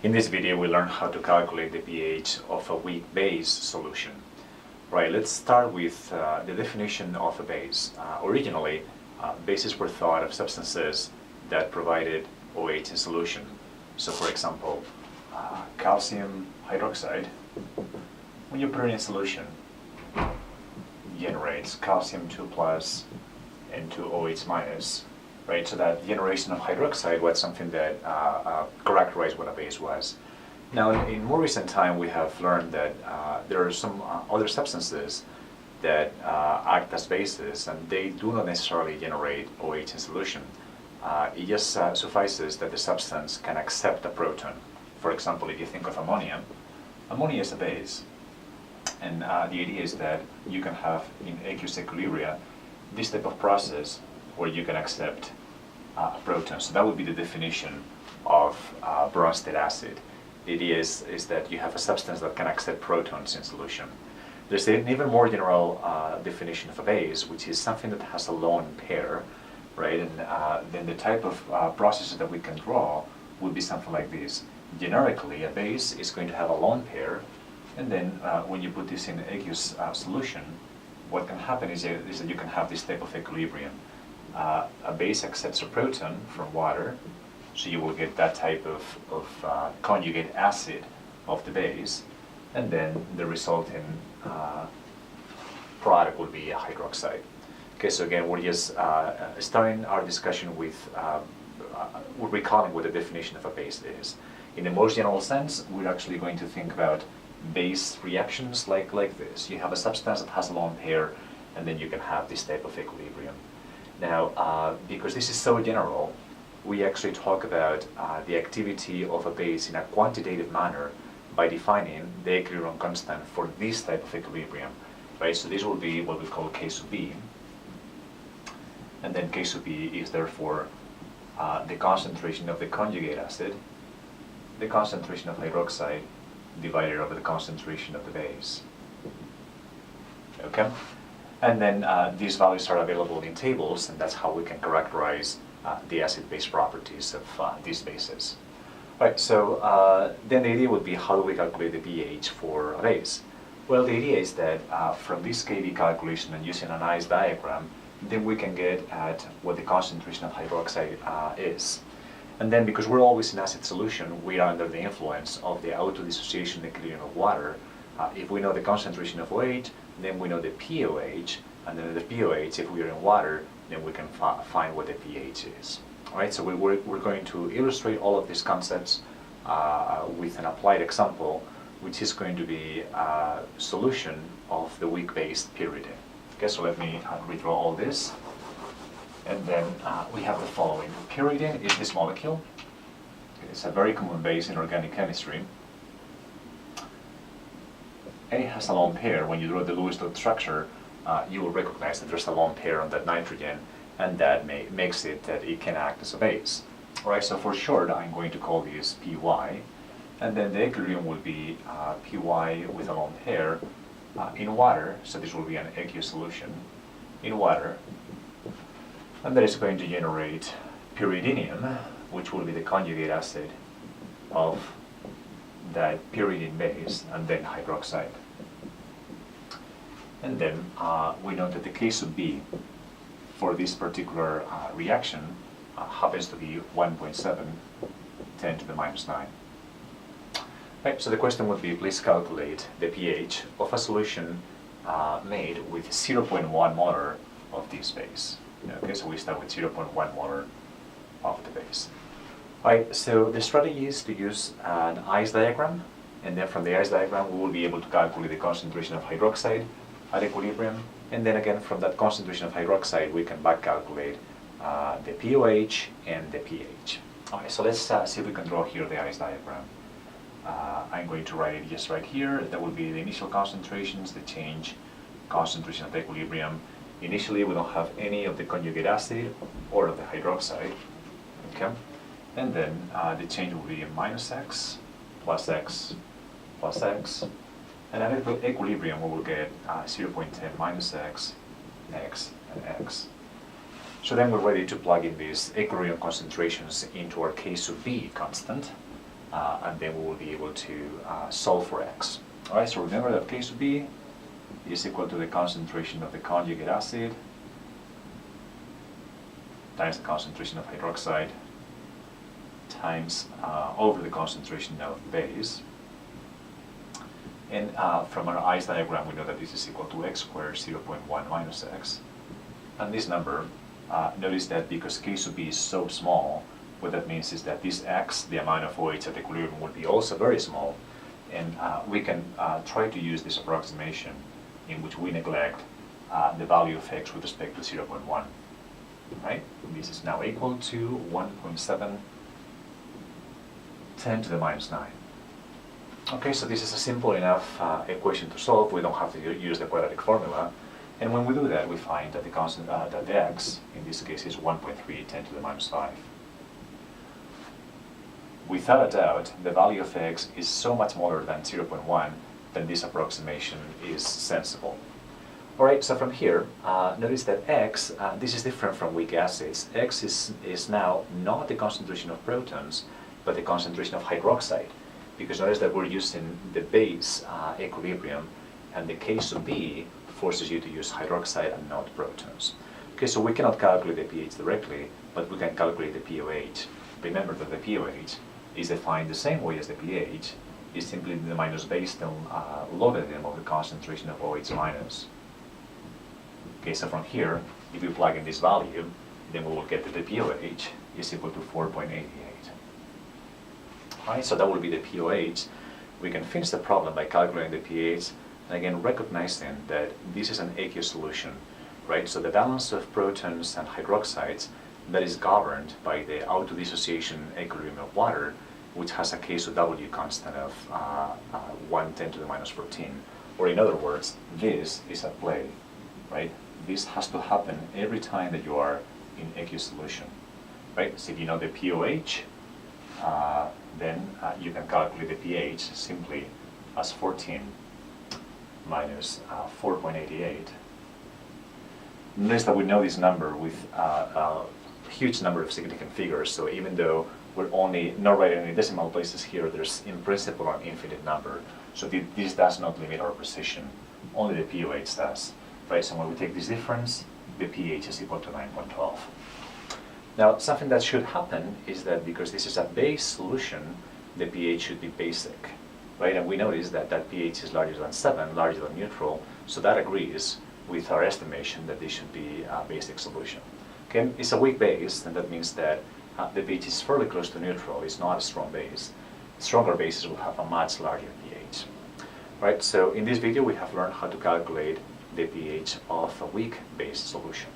In this video we learn how to calculate the pH of a weak base solution. Right, let's start with the definition of a base. Originally, bases were thought of substances that provided OH in solution. So for example, calcium hydroxide, when you put it in solution, generates calcium 2 plus and 2 OH minus. Right, so that generation of hydroxide was something that characterized what a base was. Now, in more recent time, we have learned that there are some other substances that act as bases, and they do not necessarily generate OH in solution. It just suffices that the substance can accept a proton. For example, if you think of ammonia, ammonia is a base, and the idea is that you can have in aqueous equilibria this type of process where you can accept a proton. So that would be the definition of Bronsted acid. The idea is that you have a substance that can accept protons in solution. There's an even more general definition of a base, which is something that has a lone pair, right? And then the type of processes that we can draw would be something like this. Generically, a base is going to have a lone pair, and then when you put this in aqueous solution, what can happen is that you can have this type of equilibrium. A base accepts a proton from water, so you will get that type of conjugate acid of the base, and then the resulting product will be a hydroxide. Okay, so again, we're just starting our discussion with we're recalling what the definition of a base is. In the most general sense, we're actually going to think about base reactions like this. You have a substance that has a lone pair, and then you can have this type of equilibrium. Now, because this is so general, we actually talk about the activity of a base in a quantitative manner by defining the equilibrium constant for this type of equilibrium, right? So this will be what we call K sub B, and then K sub B is therefore the concentration of the conjugate acid, the concentration of hydroxide divided over the concentration of the base. Okay? And then these values are available in tables, and that's how we can characterize the acid-base properties of these bases. Right, so then the idea would be, how do we calculate the pH for a base? Well, the idea is that from this Kb calculation and using an ice diagram, then we can get at what the concentration of hydroxide is. And then, because we're always in acid solution, we are under the influence of the autodissociation equilibrium of water. If we know the concentration of OH, then we know the POH, and then the POH, if we are in water, then we can find what the pH is. All right, so we're going to illustrate all of these concepts with an applied example, which is going to be a solution of the weak-based pyridine. Okay, so let me redraw all this. And then we have the following. Pyridine is this molecule. It's a very common base in organic chemistry. And it has a lone pair. When you draw the Lewis dot structure, you will recognize that there's a lone pair on that nitrogen, and that makes it that it can act as a base. All right, so for short, I'm going to call this Py, and then the equilibrium will be Py with a lone pair in water, so this will be an aqueous solution in water, and that is going to generate pyridinium, which will be the conjugate acid of that pyridine base, and then hydroxide. And then we know that the K sub B for this particular reaction happens to be 1.7, 10 to the minus 9. Right, so the question would be, please calculate the pH of a solution made with 0.1 molar of this base. Okay, so we start with 0.1 molar of the base. Right, so the strategy is to use an ice diagram, and then from the ice diagram we will be able to calculate the concentration of hydroxide at equilibrium, and then again from that concentration of hydroxide we can back calculate the POH and the pH. Okay, so let's see if we can draw here the ice diagram. I'm going to write it just right here. That will be the initial concentrations, the change concentration at equilibrium. Initially we don't have any of the conjugate acid or of the hydroxide. Okay? And then the change will be minus x, plus x, plus x. And at equilibrium we will get 0.10 minus x, x, and x. So then we're ready to plug in these equilibrium concentrations into our K sub B constant. and then we will be able to solve for x. All right, so remember that K sub B is equal to the concentration of the conjugate acid times the concentration of hydroxide times over the concentration of base. And from our ice diagram, we know that this is equal to x squared 0.1 minus x. And this number, notice that because K sub B is so small, what that means is that this x, the amount of OH at equilibrium, would be also very small. And we can try to use this approximation in which we neglect the value of x with respect to 0.1. Right? This is now equal to 1.7 10 to the minus 9. Okay, so this is a simple enough equation to solve. We don't have to use the quadratic formula. And when we do that, we find that the x, in this case, is 1.3 10 to the minus 5. Without a doubt, the value of x is so much smaller than 0.1 that this approximation is sensible. All right, so from here, notice that x, this is different from weak acids. X is now not the concentration of protons, but the concentration of hydroxide. Because notice that we're using the base equilibrium, and the K sub B forces you to use hydroxide and not protons. Okay, so we cannot calculate the pH directly, but we can calculate the pOH. Remember that the pOH is defined the same way as the pH, is simply the minus base term logarithm of the concentration of OH minus. Okay, so from here, if we plug in this value, then we will get that the pOH is equal to 4.88. Right, so that will be the pOH. We can finish the problem by calculating the pH, and again recognizing that this is an aqueous solution, right? So the balance of protons and hydroxides that is governed by the auto-dissociation equilibrium of water, which has a K sub W constant of 110 to the minus 14. Or in other words, this is at play, right? This has to happen every time that you are in aqueous solution, right? So if you know the pOH, then you can calculate the pH simply as 14 minus 4.88. Notice that we know this number with a huge number of significant figures, so even though we're only not writing any decimal places here, there's in principle an infinite number. So this does not limit our precision, only the pOH does. Right, so when we take this difference, the pH is equal to 9.12. Now, something that should happen is that because this is a base solution, the pH should be basic, right? And we notice that that pH is larger than 7, larger than neutral, so that agrees with our estimation that this should be a basic solution. Okay, it's a weak base, and that means that the pH is fairly close to neutral. It's not a strong base. Stronger bases will have a much larger pH. Right, so in this video we have learned how to calculate the pH of a weak base solution.